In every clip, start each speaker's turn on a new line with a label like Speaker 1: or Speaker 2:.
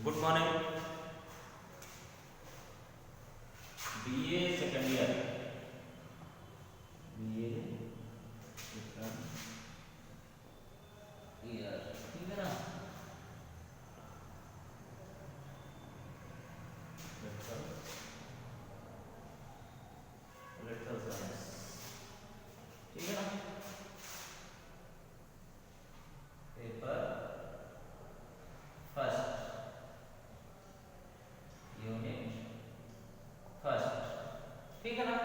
Speaker 1: Good morning. BA second year, BA second year, ठीक है ना। पॉलिटिकल साइंस, ठीक है ना। पेपर फर्स्ट, यूनिट फर्स्ट, ठीक है ना।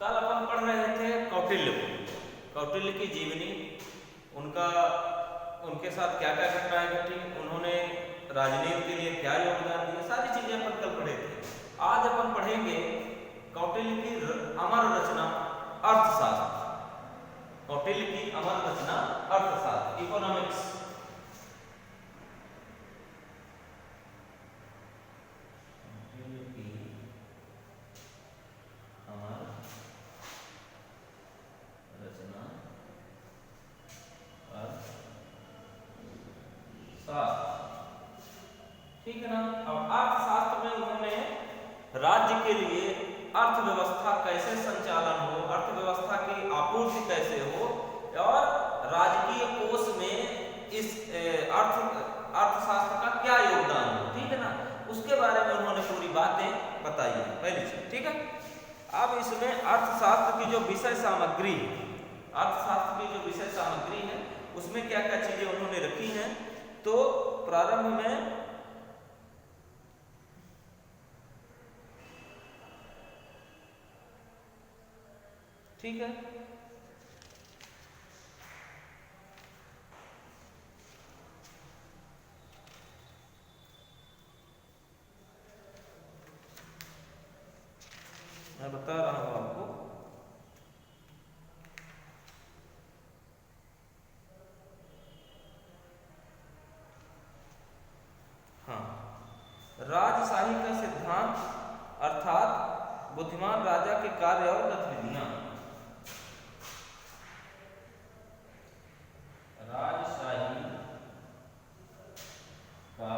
Speaker 1: कल अपन पढ़ रहे थे कौटिल्य को, कौटिल्य की जीवनी, उनके साथ क्या क्या घटनाएं घटी, उन्होंने राजनीति के लिए क्या योगदान दिया, सारी चीजें अपन कल पढ़े थे। आज अपन पढ़ेंगे कौटिल्य की अमर रचना अर्थशास्त्र, कौटिल्य की अमर रचना अर्थशास्त्र, इकोनॉमिक्स। ठीक है ना। अब अर्थशास्त्र में उन्होंने राज्य के लिए अर्थव्यवस्था कैसे संचालन हो, अर्थव्यवस्था की आपूर्ति कैसे हो और राजकीय कोष में इस अर्थशास्त्र का क्या योगदान हो, ठीक है ना, उसके बारे में उन्होंने पूरी बातें बताई है, पहली चीज, ठीक है। अब इसमें अर्थशास्त्र की जो विषय सामग्री है, अर्थशास्त्र की जो विषय सामग्री है उसमें क्या क्या चीजें उन्होंने रखी हैं। तो प्रारंभ में ठीक है, मैं बता रहा हूं आपको। हाँ, राजशाही का सिद्धांत अर्थात बुद्धिमान राजा के कार्य और गतिविधियां, राजशाही का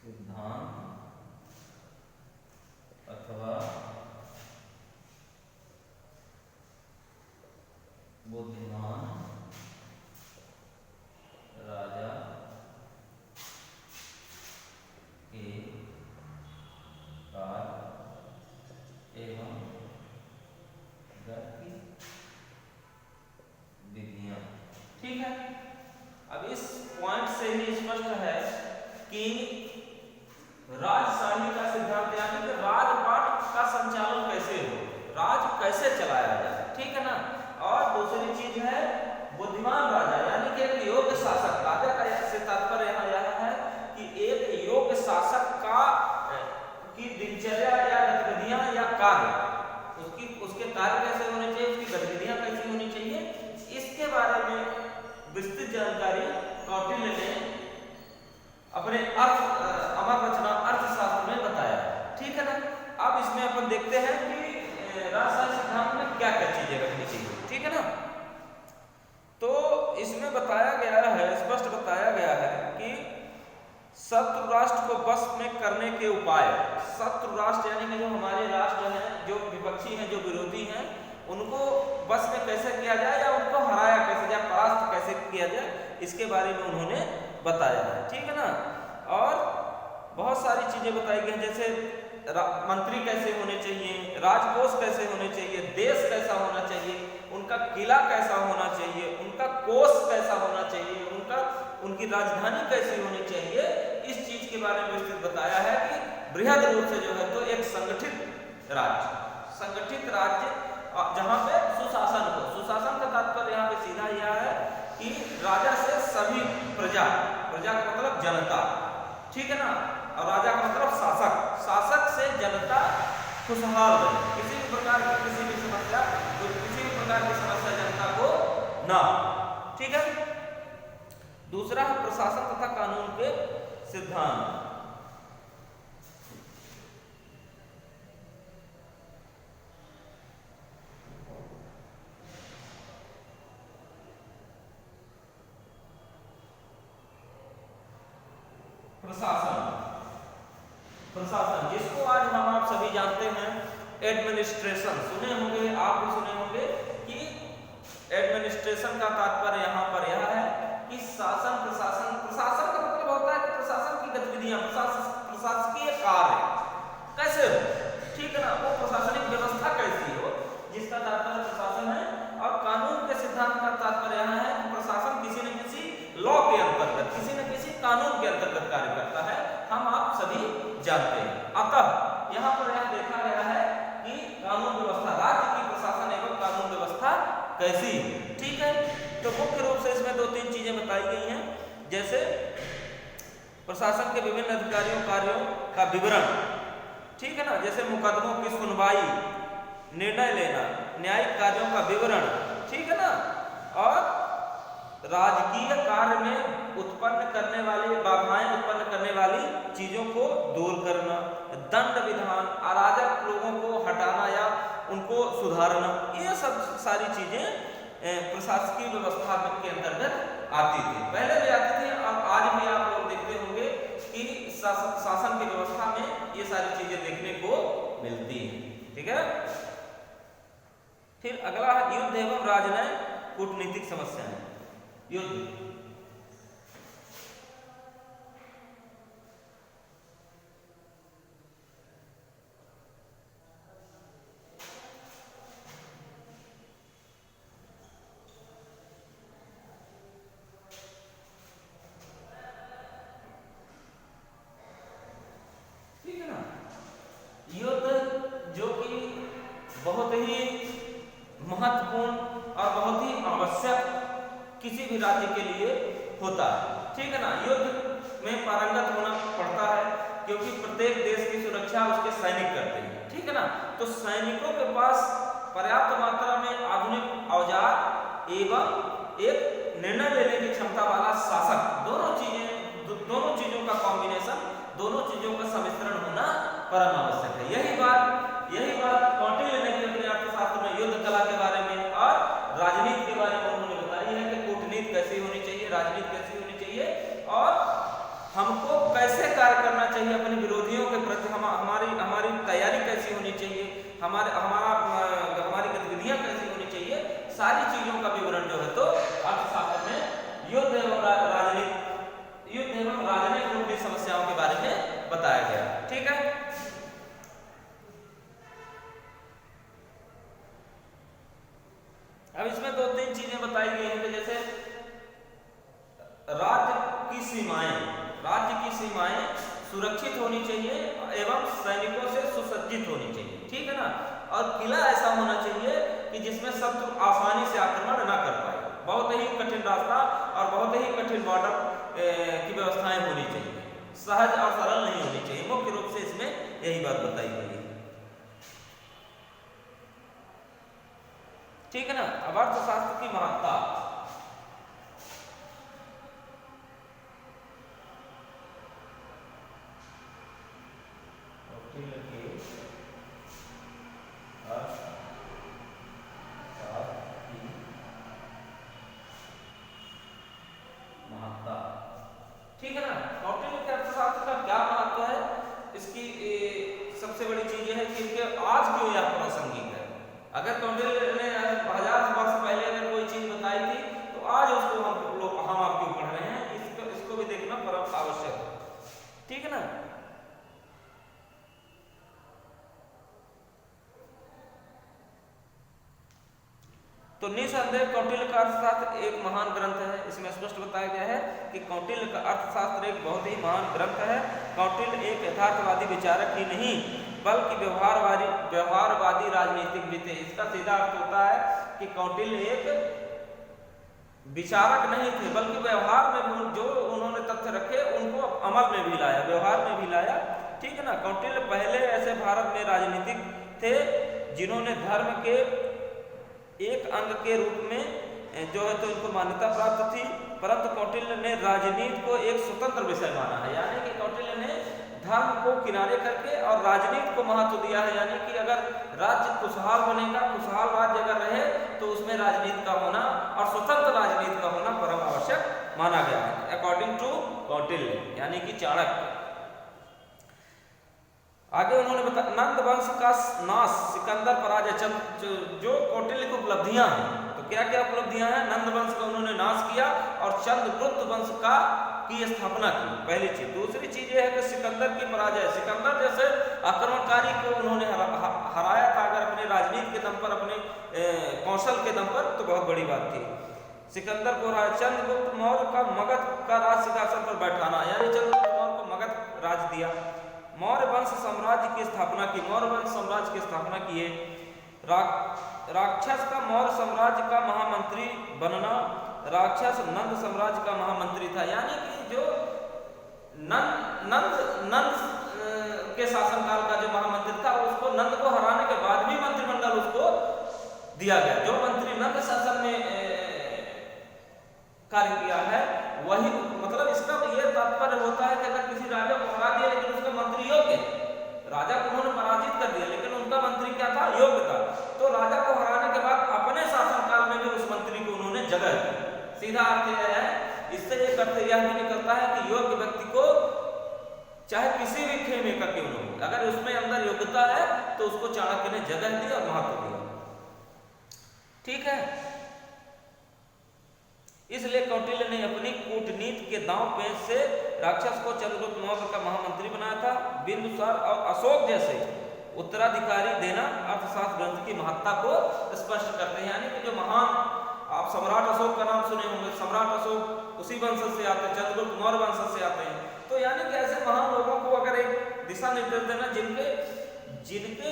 Speaker 1: सिद्धांत अथवा बुद्धिमान राजा के कार्य एवं गतिविधियां, ठीक है। अब इस पॉइंट से ही स्पष्ट है कि राजशाही का सिद्धांत यानी कि राजपाट का संचालन कैसे हो, राज कैसे चलाया जाए, ठीक है ना। और दूसरी चीज है बुद्धिमान राजा यानी कि एक योग्य शासक, राजा का से तात्पर्य यहाँ यह है कि एक योग्य शासक का की दिनचर्या या गतिविधियां या कार्य, उसके कार्य कैसे होने चाहिए, उसकी गतिविधियां कैसी होनी चाहिए, इसके बारे में विस्तृत जानकारी कौटिल्य ने अपने अमर रचना अर्थशास्त्र में बताया, ठीक है ना। अब इसमें अपन देखते हैं कि राजशाही सिद्धांत में क्या क्या चीजें रखनी चाहिए, ठीक है ना। तो इसमें बताया गया है, स्पष्ट बताया गया है कि शत्रु राष्ट्र को वश में करने के उपाय, शत्रु राष्ट्र यानी कि जो हमारे राष्ट्र हैं, जो विपक्षी हैं, जो विरोधी हैं, उनको वश में कैसे किया जाए या उनको हराया कैसे जाए, परास्त कैसे किया जाए, इसके बारे में उन्होंने बताया है, ठीक है ना। और बहुत सारी चीजें बताई गई हैं, जैसे मंत्री कैसे होने चाहिए, राजकोष कैसे होने चाहिए, देश कैसा होना चाहिए, उनका किला कैसा होना चाहिए, उनका कोष कैसा होना चाहिए, उनकी राजधानी कैसी होनी चाहिए, इस चीज के बारे में विस्तृत बताया है कि बृहद रूप से जो है तो एक संगठित राज्य जहां पे सुशासन हो, सुशासन का तात्पर्य यहाँ पे सीधा यह है कि राजा से सभी प्रजा का मतलब जनता, ठीक है ना, और राजा का मतलब शासक से जनता खुशहाल रहे, किसी भी प्रकार की समस्या जनता को ना, ठीक है। दूसरा है प्रशासन तथा कानून के सिद्धांत, प्रशासन, प्रशासन जिसको आज हम आप सभी जानते हैं एडमिनिस्ट्रेशन, सुने होंगे, आप भी सुने होंगे कि एडमिनिस्ट्रेशन का तात्पर्य यहाँ पर यह है कि शासन, प्रशासन, प्रशासन का मतलब होता है कि प्रशासन की गतिविधियां, प्रशासकीय कार्य कैसे हो, ठीक है ना, वो प्रशासनिक व्यवस्था कैसी हो, जिसका तात्पर्य प्रशासन है। और कानून के सिद्धांत का तात्पर्य यह है कि प्रशासन किसी न किसी लॉ के अंतर्गत, किसी न किसी कानून के अंतर्गत कार्य करता है, हम आप सभी जानते हैं। अतः यहाँ पर यह देखा गया है कि कानून व्यवस्था, राज्य की प्रशासन एवं कानून व्यवस्था कैसी, ठीक है। तो मुख्य रूप से इसमें 2-3 चीजें बताई गई हैं, जैसे प्रशासन के विभिन्न अधिकारियों कार्यों का विवरण, ठीक है ना, जैसे मुकदमों की सुनवाई, निर्णय लेना, न्यायिक कार्यों का विवरण, ठीक है ना, और राजकीय कार्य में उत्पन्न करने वाली बाधाएं उत्पन्न करने वाली चीजों को दूर करना, दंड विधान, अराजक लोगों को हटाना या उनको सुधारना, ये सब सारी चीजें प्रशासकीय व्यवस्था के अंतर्गत आती थी, पहले भी आती थी और आज भी आप लोग देखते होंगे कि शासन की व्यवस्था में ये सारी चीजें देखने को मिलती हैं, ठीक है। फिर अगला है युद्ध एवं राजनय कूटनीतिक समस्याएं। युद्ध, ठीक है ना, युद्ध जो कि बहुत ही महत्वपूर्ण और बहुत ही आवश्यक किसी भी राज्य के लिए होता है, ठीक है ना। युद्ध में पारंगत होना पड़ता है क्योंकि प्रत्येक देश की सुरक्षा उसके सैनिक करते हैं, ठीक है ना। तो सैनिकों के पास पर्याप्त मात्रा में आधुनिक औजार एवं एक निर्णय लेने की क्षमता वाला शासक, दोनों चीजों का कॉम्बिनेशन, दोनों चीजों का सम्मिश्रण होना परम आवश्यक है। यही बात कौटिल्य ने अपने अर्थशास्त्र में युद्ध कला के बारे में और राजनीति के बारे में उन्होंने बताई है कि कूटनीति कैसी होनी चाहिए, राजनीति कैसी होनी चाहिए और हमको कैसे कार्य करना चाहिए अपने विरोधियों के प्रति, हमारी तैयारी कैसी होनी चाहिए, हमारी गतिविधियां कैसी होनी चाहिए, सारी चीजों का विवरण जो है तो अर्थशास्त्र में युद्ध एवं राजनीतिक कूटनीतिक समस्याओं के बारे में बताया गया, ठीक है। अब इसमें 2-3 चीजें बताई गई हैं, जैसे राज्य की सीमाएं सुरक्षित होनी चाहिए एवं सैनिकों से सुसज्जित होनी चाहिए, ठीक है ना, और किला ऐसा होना चाहिए कि जिसमें शत्रु आसानी से आक्रमण न कर पाए, बहुत ही कठिन रास्ता और बहुत ही कठिन बॉर्डर की व्यवस्थाएं होनी चाहिए, सहज और सरल नहीं होनी चाहिए। मुख्य रूप से इसमें यही बात बताई गई है, ठीक है ना। अब अर्थशास्त्र की महत्ता, ठीक है ना। कौटिल्य के अर्थशास्त्र का क्या महत्व है, इसकी सबसे बड़ी चीज है कि इनके आज क्यों यह प्रासंगिक है। अगर कौटिल्य ने 1000 वर्ष पहले अगर कोई चीज बताई थी तो आज उसको हम आप क्यों पढ़ रहे हैं, इसको भी देखना परम आवश्यक है, ठीक है ना। तो निसंदेह कौटिल्य का अर्थशास्त्र एक महान ग्रंथ है, इसमें स्पष्ट बताया गया है कि कौटिल्य का अर्थशास्त्र एक बहुत ही महान ग्रंथ है। कौटिल्य एक यथार्थवादी विचारक ही नहीं बल्कि व्यवहारवादी राजनीतिज्ञ थे। इसका सीधा अर्थ होता है कि कौटिल्य एक विचारक नहीं थे बल्कि व्यवहार में जो उन्होंने तथ्य रखे उनको अमल में भी लाया, व्यवहार में भी लाया, ठीक है ना। कौटिल्य पहले ऐसे भारत में राजनीतिक थे जिन्होंने धर्म के एक अंग के रूप में जो है तो इनको मान्यता प्राप्त थी, परंतु कौटिल्य ने राजनीति को एक स्वतंत्र विषय माना है, यानी कि कौटिल्य ने धर्म को किनारे करके और राजनीति को महत्व दिया है, यानी कि अगर राज्य खुशहाल बनेगा, खुशहाल राज्य अगर रहे तो उसमें राजनीति का होना और स्वतंत्र राजनीति का होना परम आवश्यक माना गया है अकॉर्डिंग टू कौटिल्य। यानी कि चाणक्य। आगे उन्होंने बताया नंद वंश का नाश, सिकंदर पराजय, जो कौटिल्य की उपलब्धियां हैं, तो क्या क्या उपलब्धियां हैं? नंद वंश का उन्होंने नाश किया और चंद्रगुप्त वंश की स्थापना की, पहली चीज। दूसरी चीज ये है कि सिकंदर की पराजय, सिकंदर जैसे आक्रमणकारी को उन्होंने हराया था अगर अपने राजनीति के दम पर, अपने कौशल के दम पर, तो बहुत बड़ी बात थी। सिकंदर को हराया। चंद्रगुप्त मौर्य का मगध का राज सिंहासन पर बैठाना, यानी चंद्रगुप्त मौर्य को मगध राज दिया। मौर्य वंश साम्राज्य की स्थापना की, मौर्य वंश साम्राज्य की स्थापना किए। राक्षस का मौर्य साम्राज्य का महामंत्री बनना, राक्षस नंद साम्राज्य का महामंत्री था, यानी कि जो नंद के शासनकाल का जो महामंत्री था, उसको नंद को हराने के बाद भी मंत्रिमंडल उसको दिया गया। जो मंत्री नंद शासन में कार्य किया है वही, मतलब इसका यह तात्पर्य होता है कि अगर किसी राजा को हरा दिया लेकिन उसका मंत्री योग्य, राजा को उन्होंने पराजित कर दिया लेकिन उनका मंत्री क्या था? योग्य था, तो राजा को हराने के बाद अपने शासनकाल में भी उस मंत्री को उन्होंने जगह दी। सीधा अर्थ यह है, इससे एक अर्थ यह भी निकलता है कि योग्य व्यक्ति को चाहे किसी भी खेमे का क्यों न हो, अगर उसमें अंदर योग्यता है तो उसको चाणक्य ने जगह दी और महत्व दिया। ठीक है, इसलिए कौटिल्य ने अपनी कूटनीति के दांव पेच से राक्षस को चंद्रगुप्त मौर्य का महामंत्री बनाया था। बिंदुसार और अशोक जैसे उत्तराधिकारी देना अर्थशास्त्र ग्रंथ की महत्ता को स्पष्ट करते हैं, यानी कि जो महान, आप सम्राट अशोक का नाम सुने होंगे, सम्राट अशोक उसी वंश से आते हैं, चंद्रगुप्त मौर्य वंश से आते हैं, तो यानी कि ऐसे महान लोगों को अगर एक दिशा निर्देश देना जिनके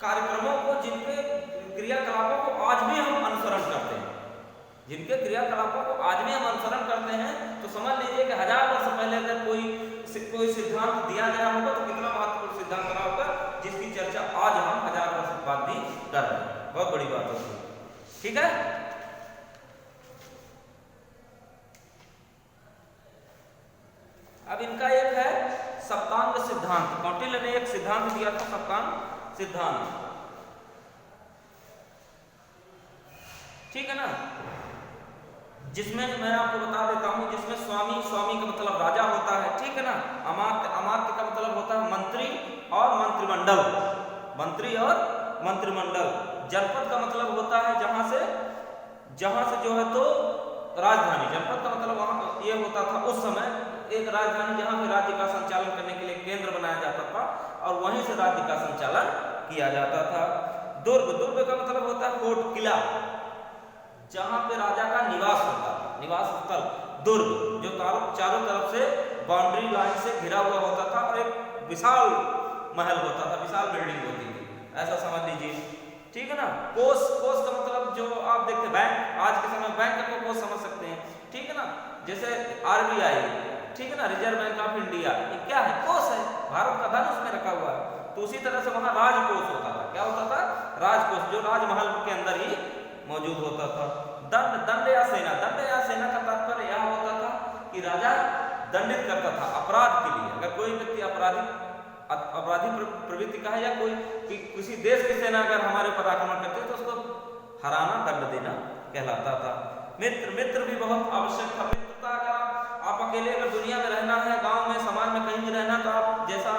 Speaker 1: कार्यक्रमों को, जिनके क्रियाकलापों को आज भी हम अनुसरण करते हैं, जिनके क्रियाकलापों को आज भी हम अनुसरण करते हैं, तो समझ लीजिए कि 1000 वर्ष पहले अगर कोई सिद्धांत दिया गया होगा तो कितना महत्वपूर्ण सिद्धांत रहा होगा, जिसकी चर्चा आज हम 1000 वर्ष बाद भी कर रहे हैं। बहुत बड़ी बात होती है। ठीक है, अब इनका एक है सप्तांग सिद्धांत। कौटिल्य ने एक सिद्धांत दिया था, सप्तांग सिद्धांत। ठीक है ना, जिसमें मैं आपको बता देता हूं, जिसमें स्वामी का मतलब राजा होता है। ठीक है ना, अमात्य का मतलब होता है मंत्री और मंत्रिमंडल, मंत्री और मंत्रिमंडल। जनपद का मतलब होता है जहां से जो है तो राजधानी। जनपद का मतलब वहां ये होता था उस समय एक राजधानी, जहां पे राज्य का संचालन करने के लिए केंद्र बनाया जाता था और वहीं से राज्य का संचालन किया जाता था। दुर्ग का मतलब होता है कोट, किला, जहां पे राजा का निवास होता था, निवास स्थल दुर्ग, जो चारों तरफ से बाउंड्री लाइन से घिरा हुआ होता था और एक विशाल महल होता था, विशाल बिल्डिंग होती थी, ऐसा समझ लीजिए। ठीक है ना, कोष का मतलब जो आप देखते बैंक, आज के समय बैंक को कोष समझ सकते हैं। ठीक है ना, जैसे RBI, ठीक है ना, रिजर्व बैंक ऑफ इंडिया, ये क्या है? कोष है, भारत का धन उसमें रखा हुआ है। तो उसी तरह से वहां राजकोष होता था। क्या होता था? राजकोष, जो राजमहल के अंदर ही मौजूद होता था। दंड या सेना, दंड या सेना का तात्पर्य यह होता था कि राजा दंडित करता था अपराध के लिए। अगर कोई व्यक्ति अपराधी प्रवृत्ति का है या कोई किसी देश की सेना अगर हमारे ऊपर आक्रमण करते तो उसको हराना, दंड देना कहलाता था। मित्र भी बहुत आवश्यक था। मित्रता, अगर आप अकेले अगर दुनिया में रहना है, गांव में, समाज में कहीं भी रहना, तो आप जैसा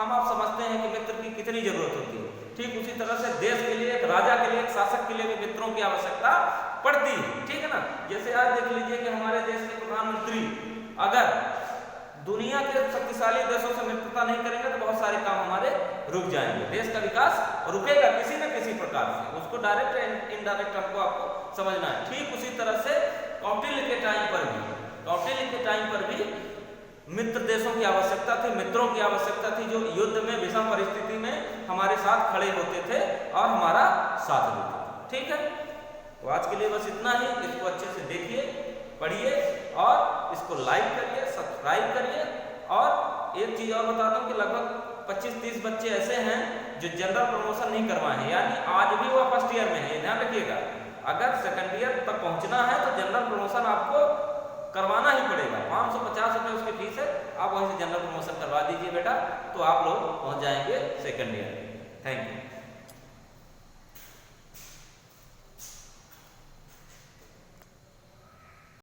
Speaker 1: आप समझते हैं कि मित्र की कितनी जरूरत होती है, ठीक उसी तरह से देश के लिए, एक राजा के लिए, एक शासक के लिए भी मित्रों की आवश्यकता पड़ती है। ठीक है ना, जैसे आज देख लीजिए कि हमारे देश के प्रधानमंत्री अगर दुनिया के शक्तिशाली देशों से मित्रता नहीं करेंगे तो बहुत सारे काम हमारे रुक जाएंगे, देश का विकास रुकेगा किसी न किसी प्रकार से। उसको डायरेक्ट इनडायरेक्ट आपको समझना है। ठीक उसी तरह से कौटिल्य के टाइम पर भी मित्र देशों की आवश्यकता थी, मित्रों की आवश्यकता थी, जो युद्ध में, विषम परिस्थिति में हमारे साथ खड़े होते थे और हमारा साथ देते थे। ठीक है, तो आज के लिए बस इतना ही। इसको अच्छे से देखिए, पढ़िए और इसको लाइक करिए, सब्सक्राइब करिए। और एक चीज और बता दूं कि लगभग 25-30 बच्चे ऐसे हैं जो जनरल प्रमोशन नहीं करवाए हैं, यानी आज भी वो फर्स्ट ईयर में है। ध्यान रखिएगा, अगर सेकंड ईयर तक पहुंचना है तो जनरल प्रमोशन आपको करवाना ही पड़ेगा। 550 रुपये उसकी फीस है, आप वहीं से जनरल प्रमोशन करवा दीजिए बेटा, तो आप लोग पहुंच जाएंगे सेकंड ईयर। Thank you.